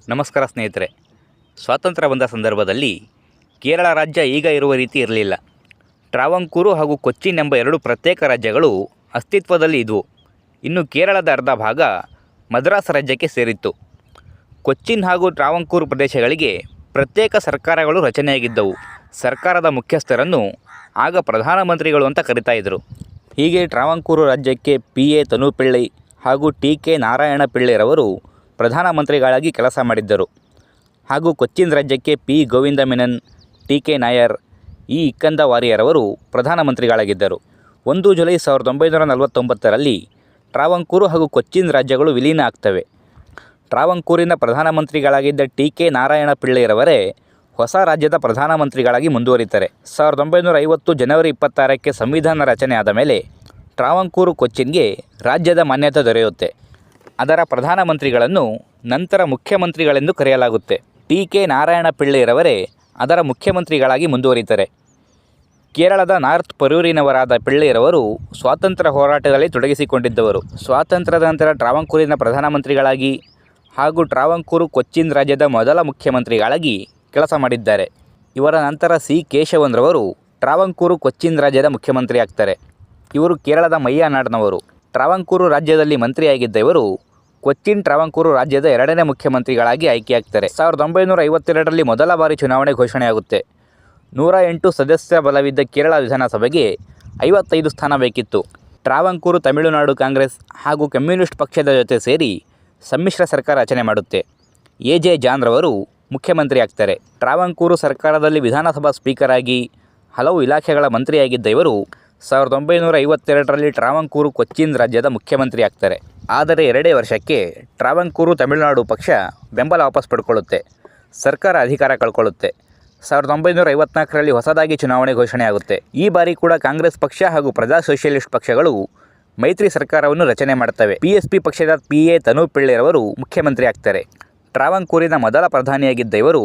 ನಮಸ್ಕಾರ ಸ್ನೇಹಿತರೆ. ಸ್ವಾತಂತ್ರ್ಯ ಬಂದ ಸಂದರ್ಭದಲ್ಲಿ ಕೇರಳ ರಾಜ್ಯ ಈಗ ಇರುವ ರೀತಿ ಇರಲಿಲ್ಲ. ಟ್ರಾವಂಕೂರು ಹಾಗೂ ಕೊಚ್ಚಿನ್ ಎಂಬ ಎರಡು ಪ್ರತ್ಯೇಕ ರಾಜ್ಯಗಳು ಅಸ್ತಿತ್ವದಲ್ಲಿ ಇದ್ವು. ಇನ್ನು ಕೇರಳದ ಅರ್ಧ ಭಾಗ ಮದ್ರಾಸ್ ರಾಜ್ಯಕ್ಕೆ ಸೇರಿತ್ತು. ಕೊಚ್ಚಿನ್ ಹಾಗೂ ಟ್ರಾವಂಕೂರು ಪ್ರದೇಶಗಳಿಗೆ ಪ್ರತ್ಯೇಕ ಸರ್ಕಾರಗಳು ರಚನೆಯಾಗಿದ್ದವು. ಸರ್ಕಾರದ ಮುಖ್ಯಸ್ಥರನ್ನು ಆಗ ಪ್ರಧಾನಮಂತ್ರಿಗಳು ಅಂತ ಕರೀತಾ ಇದ್ದರು. ಹೀಗೆ ಟ್ರಾವಂಕೂರು ರಾಜ್ಯಕ್ಕೆ ಪಿ.ಎ. ತನುಪಿಳ್ಳೈ ಹಾಗೂ ಟಿ.ಕೆ. ನಾರಾಯಣ ಪಿಳ್ಳೈರವರು ಪ್ರಧಾನಮಂತ್ರಿಗಳಾಗಿ ಕೆಲಸ ಮಾಡಿದ್ದರು. ಹಾಗೂ ಕೊಚ್ಚಿನ್ ರಾಜ್ಯಕ್ಕೆ P. Govinda Menon, T K. Nair, E. Ikkanda ವಾರಿಯರವರು ಪ್ರಧಾನಮಂತ್ರಿಗಳಾಗಿದ್ದರು. 1 ಜುಲೈ 1949ರಲ್ಲಿ ಟ್ರಾವಂಕೂರು ಹಾಗೂ ಕೊಚ್ಚಿನ್ ರಾಜ್ಯಗಳು ವಿಲೀನ ಆಗ್ತವೆ. ಟ್ರಾವಂಕೂರಿನ ಪ್ರಧಾನಮಂತ್ರಿಗಳಾಗಿದ್ದ ಟಿ.ಕೆ. ನಾರಾಯಣ ಪಿಳ್ಳೈರವರೇ ಹೊಸ ರಾಜ್ಯದ ಪ್ರಧಾನಮಂತ್ರಿಗಳಾಗಿ ಮುಂದುವರಿತಾರೆ. 1950 ಜನವರಿ 26ಕ್ಕೆ ಸಂವಿಧಾನ ರಚನೆ ಆದ ಮೇಲೆ ಟ್ರಾವಂಕೂರು ಕೊಚ್ಚಿನ್ಗೆ ರಾಜ್ಯದ ಮಾನ್ಯತೆ ದೊರೆಯುತ್ತೆ. ಅದರ ಪ್ರಧಾನಮಂತ್ರಿಗಳನ್ನು ನಂತರ ಮುಖ್ಯಮಂತ್ರಿಗಳೆಂದು ಕರೆಯಲಾಗುತ್ತೆ. ಟಿ.ಕೆ. ನಾರಾಯಣ ಪಿಳ್ಳೈರವರೇ ಅದರ ಮುಖ್ಯಮಂತ್ರಿಗಳಾಗಿ ಮುಂದುವರಿತಾರೆ. ಕೇರಳದ ನಾರ್ತ್ ಪರೂರಿನವರಾದ ಪಿಳ್ಳೈರವರು ಸ್ವಾತಂತ್ರ್ಯ ಹೋರಾಟದಲ್ಲಿ ತೊಡಗಿಸಿಕೊಂಡಿದ್ದವರು. ಸ್ವಾತಂತ್ರ್ಯದ ನಂತರ ಟ್ರಾವಂಕೂರಿನ ಪ್ರಧಾನಮಂತ್ರಿಗಳಾಗಿ ಹಾಗೂ ಟ್ರಾವಂಕೂರು ಕೊಚ್ಚಿನ್ ರಾಜ್ಯದ ಮೊದಲ ಮುಖ್ಯಮಂತ್ರಿಗಳಾಗಿ ಕೆಲಸ ಮಾಡಿದ್ದಾರೆ. ಇವರ ನಂತರ ಸಿ. ಕೇಶವನ್ರವರು ಟ್ರಾವಂಕೂರು ಕೊಚ್ಚಿನ್ ರಾಜ್ಯದ ಮುಖ್ಯಮಂತ್ರಿ ಆಗ್ತಾರೆ. ಇವರು ಕೇರಳದ ಮಯ್ಯನಾಡ್ನವರು. ಟ್ರಾವಂಕೂರು ರಾಜ್ಯದಲ್ಲಿ ಮಂತ್ರಿಯಾಗಿದ್ದ ಇವರು ಕೊಚ್ಚಿನ್ ಟ್ರಾವಂಕೂರು ರಾಜ್ಯದ 2ನೇ ಮುಖ್ಯಮಂತ್ರಿಗಳಾಗಿ ಆಯ್ಕೆಯಾಗ್ತಾರೆ. 1952ರಲ್ಲಿ ಮೊದಲ ಬಾರಿ ಚುನಾವಣೆ ಘೋಷಣೆಯಾಗುತ್ತೆ. 108 ಸದಸ್ಯ ಬಲವಿದ್ದ ಕೇರಳ ವಿಧಾನಸಭೆಗೆ 55 ಸ್ಥಾನ ಬೇಕಿತ್ತು. ಟ್ರಾವಂಕೂರು ತಮಿಳುನಾಡು ಕಾಂಗ್ರೆಸ್ ಹಾಗೂ ಕಮ್ಯುನಿಸ್ಟ್ ಪಕ್ಷದ ಜೊತೆ ಸೇರಿ ಸಮ್ಮಿಶ್ರ ಸರ್ಕಾರ ರಚನೆ ಮಾಡುತ್ತೆ. ಎ.ಜೆ. ಜಾನ್ರವರು ಮುಖ್ಯಮಂತ್ರಿ ಆಗ್ತಾರೆ. ಟ್ರಾವಂಕೂರು ಸರ್ಕಾರದಲ್ಲಿ ವಿಧಾನಸಭಾ ಸ್ಪೀಕರ್ ಆಗಿ ಹಲವು ಇಲಾಖೆಗಳ ಮಂತ್ರಿಯಾಗಿದ್ದ ಇವರು 1952ರಲ್ಲಿ ಟ್ರಾವಂಕೂರು ಕೊಚ್ಚಿನ್ ರಾಜ್ಯದ ಮುಖ್ಯಮಂತ್ರಿ ಆಗ್ತಾರೆ. ಆದರೆ 2 ವರ್ಷಕ್ಕೆ ಟ್ರಾವಂಕೂರು ತಮಿಳುನಾಡು ಪಕ್ಷ ಬೆಂಬಲ ವಾಪಸ್ ಪಡ್ಕೊಳ್ಳುತ್ತೆ. ಸರ್ಕಾರ ಅಧಿಕಾರ ಕಳ್ಕೊಳ್ಳುತ್ತೆ. 1954ರಲ್ಲಿ ಹೊಸದಾಗಿ ಚುನಾವಣೆ ಘೋಷಣೆಯಾಗುತ್ತೆ. ಈ ಬಾರಿ ಕೂಡ ಕಾಂಗ್ರೆಸ್ ಪಕ್ಷ ಹಾಗೂ ಪ್ರಜಾ ಸೋಷಿಯಲಿಸ್ಟ್ ಪಕ್ಷಗಳು ಮೈತ್ರಿ ಸರ್ಕಾರವನ್ನು ರಚನೆ ಮಾಡ್ತವೆ. ಪಿ.ಎಸ್.ಪಿ ಪಕ್ಷದ ಪಿ.ಎ. ತನುಪಿಳ್ಳೈರವರು ಮುಖ್ಯಮಂತ್ರಿ ಆಗ್ತಾರೆ. ಟ್ರಾವಂಕೂರಿನ ಮೊದಲ ಪ್ರಧಾನಿಯಾಗಿದ್ದ ಇವರು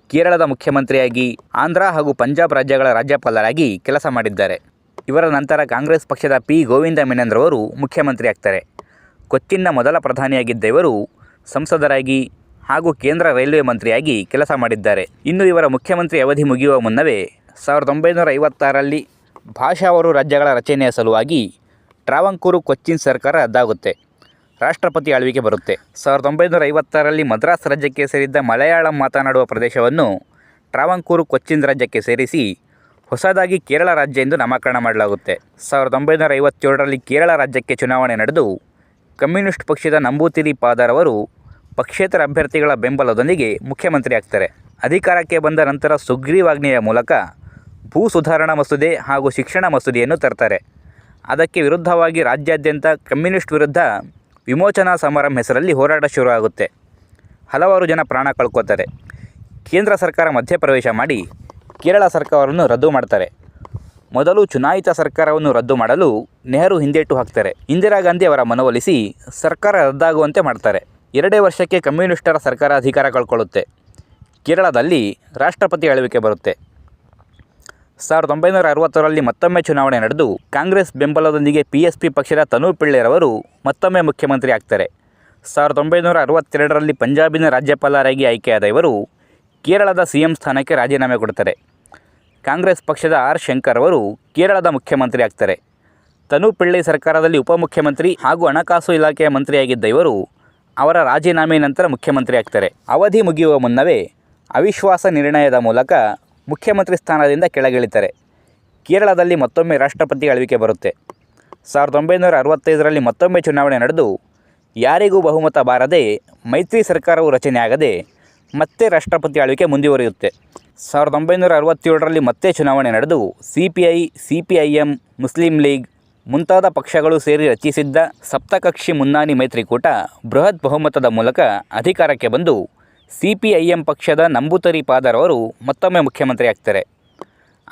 ಕೇರಳದ ಮುಖ್ಯಮಂತ್ರಿಯಾಗಿ ಆಂಧ್ರ ಹಾಗೂ ಪಂಜಾಬ್ ರಾಜ್ಯಗಳ ರಾಜ್ಯಪಾಲರಾಗಿ ಕೆಲಸ ಮಾಡಿದ್ದಾರೆ. ಇವರ ನಂತರ ಕಾಂಗ್ರೆಸ್ ಪಕ್ಷದ ಪಿ. ಗೋವಿಂದ ಮೆನನ್ರವರು ಮುಖ್ಯಮಂತ್ರಿ ಆಗ್ತಾರೆ. ಕೊಚ್ಚಿನ್ನ ಮೊದಲ ಪ್ರಧಾನಿಯಾಗಿದ್ದ ಇವರು ಸಂಸದರಾಗಿ ಹಾಗೂ ಕೇಂದ್ರ ರೈಲ್ವೆ ಮಂತ್ರಿಯಾಗಿ ಕೆಲಸ ಮಾಡಿದ್ದಾರೆ. ಇನ್ನು ಇವರ ಮುಖ್ಯಮಂತ್ರಿ ಅವಧಿ ಮುಗಿಯುವ ಮುನ್ನವೇ 1956ರಲ್ಲಿ ಭಾಷಾವಾರು ರಾಜ್ಯಗಳ ರಚನೆಯ ಸಲುವಾಗಿ ಟ್ರಾವಂಕೂರು ಕೊಚ್ಚಿನ್ ಸರ್ಕಾರ ರದ್ದಾಗುತ್ತೆ. ರಾಷ್ಟ್ರಪತಿ ಆಳ್ವಿಕೆ ಬರುತ್ತೆ. 1956ರಲ್ಲಿ ಮದ್ರಾಸ್ ರಾಜ್ಯಕ್ಕೆ ಸೇರಿದ್ದ ಮಲಯಾಳಂ ಮಾತನಾಡುವ ಪ್ರದೇಶವನ್ನು ಟ್ರಾವಂಕೂರು ಕೊಚ್ಚಿನ್ ರಾಜ್ಯಕ್ಕೆ ಸೇರಿಸಿ ಹೊಸದಾಗಿ ಕೇರಳ ರಾಜ್ಯ ಎಂದು ನಾಮಕರಣ ಮಾಡಲಾಗುತ್ತೆ. 1957ರಲ್ಲಿ ಕೇರಳ ರಾಜ್ಯಕ್ಕೆ ಚುನಾವಣೆ ನಡೆದು ಕಮ್ಯುನಿಸ್ಟ್ ಪಕ್ಷದ ನಂಬೂತಿರಿ ಪಾದರವರು ಪಕ್ಷೇತರ ಅಭ್ಯರ್ಥಿಗಳ ಬೆಂಬಲದೊಂದಿಗೆ ಮುಖ್ಯಮಂತ್ರಿ ಆಗ್ತಾರೆ. ಅಧಿಕಾರಕ್ಕೆ ಬಂದ ನಂತರ ಸುಗ್ರೀವಾಜ್ಞೆಯ ಮೂಲಕ ಭೂ ಸುಧಾರಣಾ ಮಸೂದೆ ಹಾಗೂ ಶಿಕ್ಷಣ ಮಸೂದೆಯನ್ನು ತರ್ತಾರೆ. ಅದಕ್ಕೆ ವಿರುದ್ಧವಾಗಿ ರಾಜ್ಯಾದ್ಯಂತ ಕಮ್ಯುನಿಸ್ಟ್ ವಿರುದ್ಧ ವಿಮೋಚನಾ ಸಮರಂ ಹೆಸರಲ್ಲಿ ಹೋರಾಟ ಶುರು ಆಗುತ್ತೆ. ಹಲವಾರು ಜನ ಪ್ರಾಣ ಕಳ್ಕೋತಾರೆ. ಕೇಂದ್ರ ಸರ್ಕಾರ ಮಧ್ಯಪ್ರವೇಶ ಮಾಡಿ ಕೇರಳ ಸರ್ಕಾರವನ್ನು ರದ್ದು ಮಾಡ್ತಾರೆ. ಮೊದಲು ಚುನಾಯಿತ ಸರ್ಕಾರವನ್ನು ರದ್ದು ಮಾಡಲು ನೆಹರು ಹಿಂದೇಟು ಹಾಕ್ತಾರೆ. ಇಂದಿರಾ ಗಾಂಧಿ ಅವರ ಮನವೊಲಿಸಿ ಸರ್ಕಾರ ರದ್ದಾಗುವಂತೆ ಮಾಡ್ತಾರೆ. 2 ವರ್ಷಕ್ಕೆ ಕಮ್ಯುನಿಸ್ಟರ ಸರ್ಕಾರ ಅಧಿಕಾರ ಕಳ್ಕೊಳ್ಳುತ್ತೆ. ಕೇರಳದಲ್ಲಿ ರಾಷ್ಟ್ರಪತಿ ಆಳ್ವಿಕೆ ಬರುತ್ತೆ. 1960ರಲ್ಲಿ ಮತ್ತೊಮ್ಮೆ ಚುನಾವಣೆ ನಡೆದು ಕಾಂಗ್ರೆಸ್ ಬೆಂಬಲದೊಂದಿಗೆ ಪಿ.ಎಸ್.ಪಿ ಪಕ್ಷದ ತನುಪಿಳ್ಳೈರವರು ಮತ್ತೊಮ್ಮೆ ಮುಖ್ಯಮಂತ್ರಿ ಆಗ್ತಾರೆ. 1962ರಲ್ಲಿ ಪಂಜಾಬಿನ ರಾಜ್ಯಪಾಲರಾಗಿ ಆಯ್ಕೆಯಾದ ಇವರು ಕೇರಳದ ಸಿ.ಎಂ ಸ್ಥಾನಕ್ಕೆ ರಾಜೀನಾಮೆ ಕೊಡ್ತಾರೆ. ಕಾಂಗ್ರೆಸ್ ಪಕ್ಷದ ಆರ್. ಶಂಕರ್ ಅವರು ಕೇರಳದ ಮುಖ್ಯಮಂತ್ರಿ ಆಗ್ತಾರೆ. ತನುಪಿಳ್ಳೈ ಸರ್ಕಾರದಲ್ಲಿ ಉಪಮುಖ್ಯಮಂತ್ರಿ ಹಾಗೂ ಹಣಕಾಸು ಇಲಾಖೆಯ ಮಂತ್ರಿಯಾಗಿದ್ದ ಇವರು ಅವರ ರಾಜೀನಾಮೆ ನಂತರ ಮುಖ್ಯಮಂತ್ರಿ ಆಗ್ತಾರೆ. ಅವಧಿ ಮುಗಿಯುವ ಮುನ್ನವೇ ಅವಿಶ್ವಾಸ ನಿರ್ಣಯದ ಮೂಲಕ ಮುಖ್ಯಮಂತ್ರಿ ಸ್ಥಾನದಿಂದ ಕೆಳಗಿಳಿತಾರೆ. ಕೇರಳದಲ್ಲಿ ಮತ್ತೊಮ್ಮೆ ರಾಷ್ಟ್ರಪತಿ ಆಳ್ವಿಕೆ ಬರುತ್ತೆ. 1965ರಲ್ಲಿ ಮತ್ತೊಮ್ಮೆ ಚುನಾವಣೆ ನಡೆದು ಯಾರಿಗೂ ಬಹುಮತ ಬಾರದೆ ಮೈತ್ರಿ ಸರ್ಕಾರವು ರಚನೆಯಾಗದೆ ಮತ್ತೆ ರಾಷ್ಟ್ರಪತಿ ಆಳ್ವಿಕೆ ಮುಂದುವರಿಯುತ್ತೆ. 1967ರಲ್ಲಿ ಮತ್ತೆ ಚುನಾವಣೆ ನಡೆದು ಸಿ.ಪಿ.ಐ, ಸಿ.ಪಿ.ಐ.ಎಂ, ಮುಸ್ಲಿಂ ಲೀಗ್ ಮುಂತಾದ ಪಕ್ಷಗಳು ಸೇರಿ ರಚಿಸಿದ್ದ ಸಪ್ತಕಕ್ಷಿ ಮುನ್ನಾನಿ ಮೈತ್ರಿಕೂಟ ಬೃಹತ್ ಬಹುಮತದ ಮೂಲಕ ಅಧಿಕಾರಕ್ಕೆ ಬಂದು ಸಿ.ಪಿ.ಐ.ಎಂ ಪಕ್ಷದ ನಂಬೂತರಿ ಪಾದರವರು ಮತ್ತೊಮ್ಮೆ ಮುಖ್ಯಮಂತ್ರಿ ಆಗ್ತಾರೆ.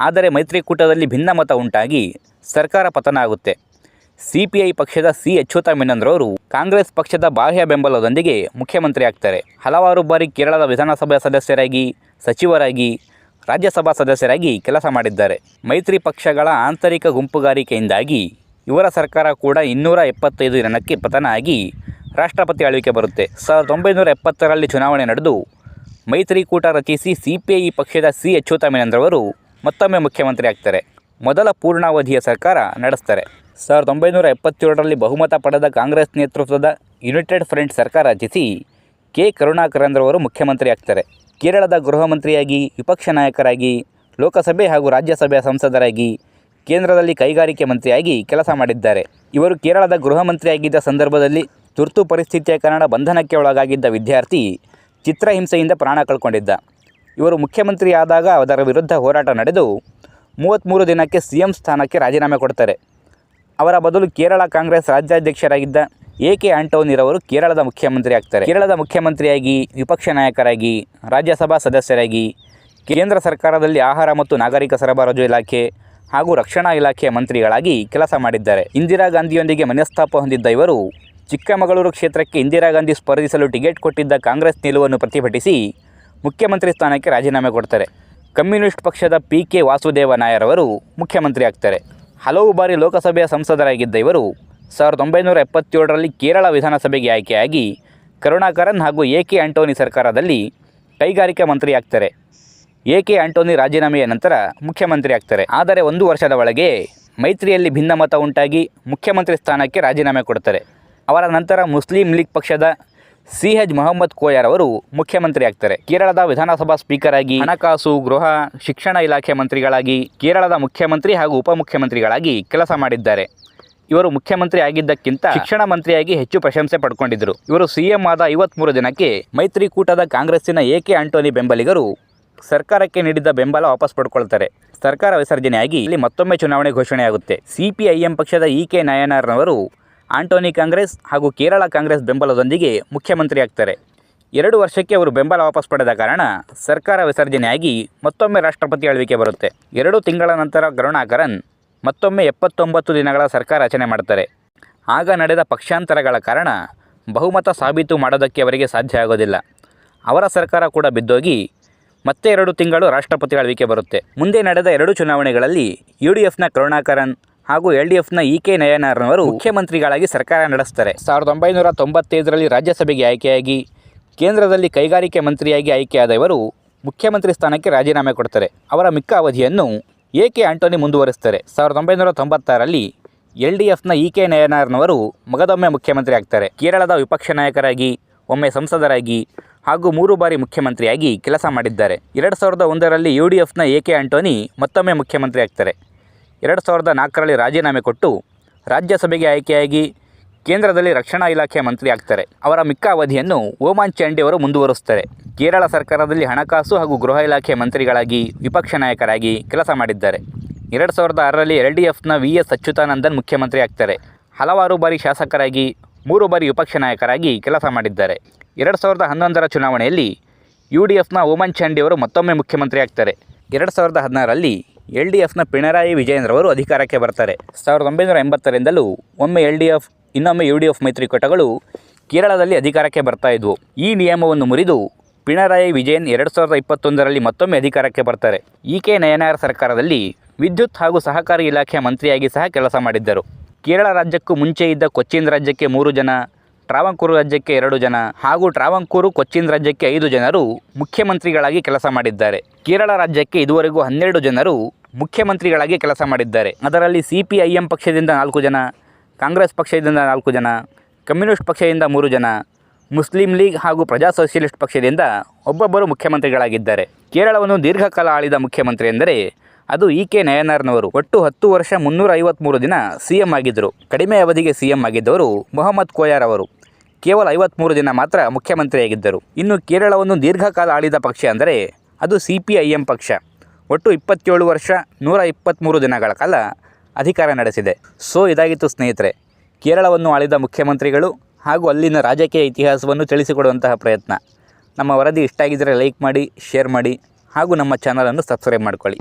ಆದರೆ ಮೈತ್ರಿಕೂಟದಲ್ಲಿ ಭಿನ್ನಮತ ಉಂಟಾಗಿ ಸರ್ಕಾರ ಪತನ ಆಗುತ್ತೆ. ಸಿ.ಪಿ.ಐ ಪಕ್ಷದ ಸಿ. ಅಚ್ಯುತ ಮೆನನ್ರವರು ಕಾಂಗ್ರೆಸ್ ಪಕ್ಷದ ಬಾಹ್ಯ ಬೆಂಬಲದೊಂದಿಗೆ ಮುಖ್ಯಮಂತ್ರಿ ಆಗ್ತಾರೆ. ಹಲವಾರು ಬಾರಿ ಕೇರಳದ ವಿಧಾನಸಭೆ ಸದಸ್ಯರಾಗಿ, ಸಚಿವರಾಗಿ, ರಾಜ್ಯಸಭಾ ಸದಸ್ಯರಾಗಿ ಕೆಲಸ ಮಾಡಿದ್ದಾರೆ. ಮೈತ್ರಿ ಪಕ್ಷಗಳ ಆಂತರಿಕ ಗುಂಪುಗಾರಿಕೆಯಿಂದಾಗಿ ಇವರ ಸರ್ಕಾರ ಕೂಡ 275 ಜನಕ್ಕೆ ಪತನ ಆಗಿ ರಾಷ್ಟ್ರಪತಿ ಆಳ್ವಿಕೆ ಬರುತ್ತೆ. 1970ರಲ್ಲಿ ಚುನಾವಣೆ ನಡೆದು ಮೈತ್ರಿಕೂಟ ರಚಿಸಿ CPI ಪಕ್ಷದ ಸಿ ಅಚ್ಯುತಾನಂದರವರು ಮತ್ತೊಮ್ಮೆ ಮುಖ್ಯಮಂತ್ರಿ ಆಗ್ತಾರೆ. ಮೊದಲ ಪೂರ್ಣಾವಧಿಯ ಸರ್ಕಾರ ನಡೆಸ್ತಾರೆ. 1977ರಲ್ಲಿ ಬಹುಮತ ಪಡೆದ ಕಾಂಗ್ರೆಸ್ ನೇತೃತ್ವದ ಯುನೈಟೆಡ್ ಫ್ರಂಟ್ ಸರ್ಕಾರ ರಚಿಸಿ ಕೆ ಕರುಣಾಕರನ್ರವರು ಮುಖ್ಯಮಂತ್ರಿ ಆಗ್ತಾರೆ. ಕೇರಳದ ಗೃಹ ಮಂತ್ರಿಯಾಗಿ, ವಿಪಕ್ಷ ನಾಯಕರಾಗಿ, ಲೋಕಸಭೆ ಹಾಗೂ ರಾಜ್ಯಸಭೆಯ ಸಂಸದರಾಗಿ, ಕೇಂದ್ರದಲ್ಲಿ ಕೈಗಾರಿಕೆ ಮಂತ್ರಿಯಾಗಿ ಕೆಲಸ ಮಾಡಿದ್ದಾರೆ. ಇವರು ಕೇರಳದ ಗೃಹ ಮಂತ್ರಿಯಾಗಿದ್ದ ಸಂದರ್ಭದಲ್ಲಿ ತುರ್ತು ಪರಿಸ್ಥಿತಿಯ ಕಾರಣ ಬಂಧನಕ್ಕೆ ಒಳಗಾಗಿದ್ದ ವಿದ್ಯಾರ್ಥಿ ಚಿತ್ರಹಿಂಸೆಯಿಂದ ಪ್ರಾಣ ಕಳ್ಕೊಂಡಿದ್ದ. ಇವರು ಮುಖ್ಯಮಂತ್ರಿ ಆದಾಗ ಅದರ ವಿರುದ್ಧ ಹೋರಾಟ ನಡೆದು 33 ದಿನಕ್ಕೆ CM ಸ್ಥಾನಕ್ಕೆ ರಾಜೀನಾಮೆ ಕೊಡ್ತಾರೆ. ಅವರ ಬದಲು ಕೇರಳ ಕಾಂಗ್ರೆಸ್ ರಾಜ್ಯಾಧ್ಯಕ್ಷರಾಗಿದ್ದ AK ಆಂಟೋನಿರವರು ಕೇರಳದ ಮುಖ್ಯಮಂತ್ರಿ ಆಗ್ತಾರೆ. ಕೇರಳದ ಮುಖ್ಯಮಂತ್ರಿಯಾಗಿ, ವಿಪಕ್ಷ ನಾಯಕರಾಗಿ, ರಾಜ್ಯಸಭಾ ಸದಸ್ಯರಾಗಿ, ಕೇಂದ್ರ ಸರ್ಕಾರದಲ್ಲಿ ಆಹಾರ ಮತ್ತು ನಾಗರಿಕ ಸರಬರಾಜು ಇಲಾಖೆ ಹಾಗೂ ರಕ್ಷಣಾ ಇಲಾಖೆಯ ಮಂತ್ರಿಗಳಾಗಿ ಕೆಲಸ ಮಾಡಿದ್ದಾರೆ. ಇಂದಿರಾ ಗಾಂಧಿಯೊಂದಿಗೆ ಮನಸ್ತಾಪ ಹೊಂದಿದ್ದ ಇವರು ಚಿಕ್ಕಮಗಳೂರು ಕ್ಷೇತ್ರಕ್ಕೆ ಇಂದಿರಾ ಗಾಂಧಿ ಸ್ಪರ್ಧಿಸಲು ಟಿಕೆಟ್ ಕೊಟ್ಟಿದ್ದ ಕಾಂಗ್ರೆಸ್ ನಿಲುವನ್ನು ಪ್ರತಿಭಟಿಸಿ ಮುಖ್ಯಮಂತ್ರಿ ಸ್ಥಾನಕ್ಕೆ ರಾಜೀನಾಮೆ ಕೊಡ್ತಾರೆ. ಕಮ್ಯುನಿಸ್ಟ್ ಪಕ್ಷದ PK ವಾಸುದೇವ ನಾಯರ್ ಅವರು ಮುಖ್ಯಮಂತ್ರಿ ಆಗ್ತಾರೆ. ಹಲವು ಬಾರಿ ಲೋಕಸಭೆಯ ಸಂಸದರಾಗಿದ್ದ ಇವರು 1977ರಲ್ಲಿ ಕೇರಳ ವಿಧಾನಸಭೆಗೆ ಆಯ್ಕೆಯಾಗಿ ಕರುಣಾಕರನ್ ಹಾಗೂ AK ಆಂಟೋನಿ ಸರ್ಕಾರದಲ್ಲಿ ಕೈಗಾರಿಕಾ ಮಂತ್ರಿ ಆಗ್ತಾರೆ. AK ಆಂಟೋನಿ ರಾಜೀನಾಮೆಯ ನಂತರ ಮುಖ್ಯಮಂತ್ರಿ ಆಗ್ತಾರೆ. ಆದರೆ 1 ವರ್ಷದ ಒಳಗೆ ಮೈತ್ರಿಯಲ್ಲಿ ಭಿನ್ನಮತ ಉಂಟಾಗಿ ಮುಖ್ಯಮಂತ್ರಿ ಸ್ಥಾನಕ್ಕೆ ರಾಜೀನಾಮೆ ಕೊಡ್ತಾರೆ. ಅವರ ನಂತರ ಮುಸ್ಲಿಂ ಲೀಗ್ ಪಕ್ಷದ CH ಮೊಹಮ್ಮದ್ ಕೋಯರ್ ಅವರು ಮುಖ್ಯಮಂತ್ರಿ ಆಗ್ತಾರೆ. ಕೇರಳದ ವಿಧಾನಸಭಾ ಸ್ಪೀಕರ್ ಆಗಿ, ಹಣಕಾಸು, ಗೃಹ, ಶಿಕ್ಷಣ ಇಲಾಖೆ ಮಂತ್ರಿಗಳಾಗಿ, ಕೇರಳದ ಮುಖ್ಯಮಂತ್ರಿ ಹಾಗೂ ಉಪಮುಖ್ಯಮಂತ್ರಿಗಳಾಗಿ ಕೆಲಸ ಮಾಡಿದ್ದಾರೆ. ಇವರು ಮುಖ್ಯಮಂತ್ರಿ ಆಗಿದ್ದಕ್ಕಿಂತ ಶಿಕ್ಷಣ ಮಂತ್ರಿಯಾಗಿ ಹೆಚ್ಚು ಪ್ರಶಂಸೆ ಪಡ್ಕೊಂಡಿದ್ದರು. ಇವರು CM ಆದ 53 ದಿನಕ್ಕೆ ಮೈತ್ರಿಕೂಟದ ಕಾಂಗ್ರೆಸ್ಸಿನ AK ಆಂಟೋನಿ ಬೆಂಬಲಿಗರು ಸರ್ಕಾರಕ್ಕೆ ನೀಡಿದ್ದ ಬೆಂಬಲ ವಾಪಸ್ ಪಡ್ಕೊಳ್ತಾರೆ. ಸರ್ಕಾರ ವಿಸರ್ಜನೆಯಾಗಿ ಇಲ್ಲಿ ಮತ್ತೊಮ್ಮೆ ಚುನಾವಣೆ ಘೋಷಣೆಯಾಗುತ್ತೆ. CPIM ಪಕ್ಷದ EK ನಾಯನಾರ್ನವರು ಆಂಟೋನಿ ಕಾಂಗ್ರೆಸ್ ಹಾಗೂ ಕೇರಳ ಕಾಂಗ್ರೆಸ್ ಬೆಂಬಲದೊಂದಿಗೆ ಮುಖ್ಯಮಂತ್ರಿ ಆಗ್ತಾರೆ. 2 ವರ್ಷಕ್ಕೆ ಅವರು ಬೆಂಬಲ ವಾಪಸ್ ಪಡೆದ ಕಾರಣ ಸರ್ಕಾರ ವಿಸರ್ಜನೆಯಾಗಿ ಮತ್ತೊಮ್ಮೆ ರಾಷ್ಟ್ರಪತಿ ಆಳ್ವಿಕೆ ಬರುತ್ತೆ. 2 ತಿಂಗಳ ನಂತರ ಕರುಣಾಕರನ್ ಮತ್ತೊಮ್ಮೆ 79 ದಿನಗಳ ಸರ್ಕಾರ ರಚನೆ ಮಾಡ್ತಾರೆ. ಆಗ ನಡೆದ ಪಕ್ಷಾಂತರಗಳ ಕಾರಣ ಬಹುಮತ ಸಾಬೀತು ಮಾಡೋದಕ್ಕೆ ಅವರಿಗೆ ಸಾಧ್ಯ ಆಗೋದಿಲ್ಲ. ಅವರ ಸರ್ಕಾರ ಕೂಡ ಬಿದ್ದೋಗಿ ಮತ್ತೆ 2 ತಿಂಗಳು ರಾಷ್ಟ್ರಪತಿ ಆಳ್ವಿಕೆ ಬರುತ್ತೆ. ಮುಂದೆ ನಡೆದ 2 ಚುನಾವಣೆಗಳಲ್ಲಿ UDFನ ಕರುಣಾಕರನ್ ಹಾಗೂ LDFನ EK ನಾಯನಾರ್ನವರು ಮುಖ್ಯಮಂತ್ರಿಗಳಾಗಿ ಸರ್ಕಾರ ನಡೆಸ್ತಾರೆ. 1995ರಲ್ಲಿ ರಾಜ್ಯಸಭೆಗೆ ಆಯ್ಕೆಯಾಗಿ ಕೇಂದ್ರದಲ್ಲಿ ಕೈಗಾರಿಕೆ ಮಂತ್ರಿಯಾಗಿ ಆಯ್ಕೆಯಾದ ಇವರು ಮುಖ್ಯಮಂತ್ರಿ ಸ್ಥಾನಕ್ಕೆ ರಾಜೀನಾಮೆ ಕೊಡ್ತಾರೆ. ಅವರ ಮಿಕ್ಕ ಅವಧಿಯನ್ನು AK ಆಂಟೋನಿ ಮುಂದುವರಿಸ್ತಾರೆ. 1996ರಲ್ಲಿ LDFನ EK ನಾಯನಾರ್ನವರು ಮಗದೊಮ್ಮೆ ಮುಖ್ಯಮಂತ್ರಿ ಆಗ್ತಾರೆ. ಕೇರಳದ ವಿಪಕ್ಷ ನಾಯಕರಾಗಿ, ಒಮ್ಮೆ ಸಂಸದರಾಗಿ ಹಾಗೂ 3 ಬಾರಿ ಮುಖ್ಯಮಂತ್ರಿಯಾಗಿ ಕೆಲಸ ಮಾಡಿದ್ದಾರೆ. 2001ರಲ್ಲಿ UDFನ AK ಆಂಟೋನಿ ಮತ್ತೊಮ್ಮೆ ಮುಖ್ಯಮಂತ್ರಿ ಆಗ್ತಾರೆ. 2004ರಲ್ಲಿ ರಾಜೀನಾಮೆ ಕೊಟ್ಟು ರಾಜ್ಯಸಭೆಗೆ ಆಯ್ಕೆಯಾಗಿ ಕೇಂದ್ರದಲ್ಲಿ ರಕ್ಷಣಾ ಇಲಾಖೆ ಮಂತ್ರಿ ಆಗ್ತಾರೆ. ಅವರ ಮಿಕ್ಕ ಅವಧಿಯನ್ನು ಓಮಾನ್ ಚಾಂಡಿ ಅವರು ಮುಂದುವರಿಸ್ತಾರೆ. ಕೇರಳ ಸರ್ಕಾರದಲ್ಲಿ ಹಣಕಾಸು ಹಾಗೂ ಗೃಹ ಇಲಾಖೆ ಮಂತ್ರಿಗಳಾಗಿ, ವಿಪಕ್ಷ ನಾಯಕರಾಗಿ ಕೆಲಸ ಮಾಡಿದ್ದಾರೆ. 2006ರಲ್ಲಿ LDFನ VS ಅಚ್ಯುತಾನಂದನ್ ಮುಖ್ಯಮಂತ್ರಿ ಆಗ್ತಾರೆ. ಹಲವಾರು ಬಾರಿ ಶಾಸಕರಾಗಿ, 3 ಬಾರಿ ವಿಪಕ್ಷ ನಾಯಕರಾಗಿ ಕೆಲಸ ಮಾಡಿದ್ದಾರೆ. 2011ರ ಚುನಾವಣೆಯಲ್ಲಿ UDFನ ಓಮಾನ್ ಚಾಂಡಿ ಅವರು ಮತ್ತೊಮ್ಮೆ ಮುಖ್ಯಮಂತ್ರಿ ಆಗ್ತಾರೆ. 2016ರಲ್ಲಿ LDFನ ಪಿಣರಾಯಿ ವಿಜಯೇಂದ್ರವರು ಅಧಿಕಾರಕ್ಕೆ ಬರ್ತಾರೆ. 1980ರಿಂದಲೂ ಒಮ್ಮೆ LDF, ಇನ್ನೊಮ್ಮೆ UDF ಮೈತ್ರಿಕೂಟಗಳು ಕೇರಳದಲ್ಲಿ ಅಧಿಕಾರಕ್ಕೆ ಬರ್ತಾ ಇದ್ವು. ಈ ನಿಯಮವನ್ನು ಮುರಿದು ಪಿಣರಾಯಿ ವಿಜಯನ್ 2021ರಲ್ಲಿ ಮತ್ತೊಮ್ಮೆ ಅಧಿಕಾರಕ್ಕೆ ಬರ್ತಾರೆ. EK ನಾಯನಾರ್ ಸರ್ಕಾರದಲ್ಲಿ ವಿದ್ಯುತ್ ಹಾಗೂ ಸಹಕಾರಿ ಇಲಾಖೆ ಮಂತ್ರಿಯಾಗಿ ಸಹ ಕೆಲಸ ಮಾಡಿದ್ದರು. ಕೇರಳ ರಾಜ್ಯಕ್ಕೂ ಮುಂಚೆ ಇದ್ದ ಕೊಚ್ಚಿನ್ ರಾಜ್ಯಕ್ಕೆ 3 ಜನ, ಟ್ರಾವಂಕೂರು ರಾಜ್ಯಕ್ಕೆ 2 ಜನ ಹಾಗೂ ಟ್ರಾವಂಕೂರು ಕೊಚ್ಚಿನ್ ರಾಜ್ಯಕ್ಕೆ 5 ಜನರು ಮುಖ್ಯಮಂತ್ರಿಗಳಾಗಿ ಕೆಲಸ ಮಾಡಿದ್ದಾರೆ. ಕೇರಳ ರಾಜ್ಯಕ್ಕೆ ಇದುವರೆಗೂ 12 ಜನರು ಮುಖ್ಯಮಂತ್ರಿಗಳಾಗಿ ಕೆಲಸ ಮಾಡಿದ್ದಾರೆ. ಅದರಲ್ಲಿ CPIM ಪಕ್ಷದಿಂದ 4 ಜನ, ಕಾಂಗ್ರೆಸ್ ಪಕ್ಷದಿಂದ 4 ಜನ, ಕಮ್ಯುನಿಸ್ಟ್ ಪಕ್ಷದಿಂದ 3 ಜನ, ಮುಸ್ಲಿಂ ಲೀಗ್ ಹಾಗೂ ಪ್ರಜಾ ಸೋಷಿಯಲಿಸ್ಟ್ ಪಕ್ಷದಿಂದ ಒಬ್ಬೊಬ್ಬರು ಮುಖ್ಯಮಂತ್ರಿಗಳಾಗಿದ್ದಾರೆ. ಕೇರಳವನ್ನು ದೀರ್ಘಕಾಲ ಆಳಿದ ಮುಖ್ಯಮಂತ್ರಿ ಎಂದರೆ ಅದು EK ನಾಯನಾರ್ನವರು. ಒಟ್ಟು 10 ವರ್ಷ 353 ದಿನ CM ಆಗಿದ್ದರು. ಕಡಿಮೆ ಅವಧಿಗೆ CM ಆಗಿದ್ದವರು ಮೊಹಮ್ಮದ್ ಕೋಯರ್ ಅವರು. ಕೇವಲ 53 ದಿನ ಮಾತ್ರ ಮುಖ್ಯಮಂತ್ರಿಯಾಗಿದ್ದರು. ಇನ್ನು ಕೇರಳವನ್ನು ದೀರ್ಘಕಾಲ ಆಳಿದ ಪಕ್ಷ ಅಂದರೆ ಅದು CPIM ಪಕ್ಷ. ಒಟ್ಟು 27 ವರ್ಷ 123 ದಿನಗಳ ಕಾಲ ಅಧಿಕಾರ ನಡೆಸಿದೆ. ಸೊ ಇದಾಗಿತ್ತು ಸ್ನೇಹಿತರೆ, ಕೇರಳವನ್ನು ಆಳಿದ ಮುಖ್ಯಮಂತ್ರಿಗಳು ಹಾಗೂ ಅಲ್ಲಿನ ರಾಜಕೀಯ ಇತಿಹಾಸವನ್ನು ತಿಳಿಸಿಕೊಡುವಂತಹ ಪ್ರಯತ್ನ. ನಮ್ಮ ವರದಿ ಇಷ್ಟ ಆಗಿದ್ದರೆ ಲೈಕ್ ಮಾಡಿ, ಶೇರ್ ಮಾಡಿ ಹಾಗೂ ನಮ್ಮ ಚಾನಲನ್ನು ಸಬ್ಸ್ಕ್ರೈಬ್ ಮಾಡ್ಕೊಳ್ಳಿ.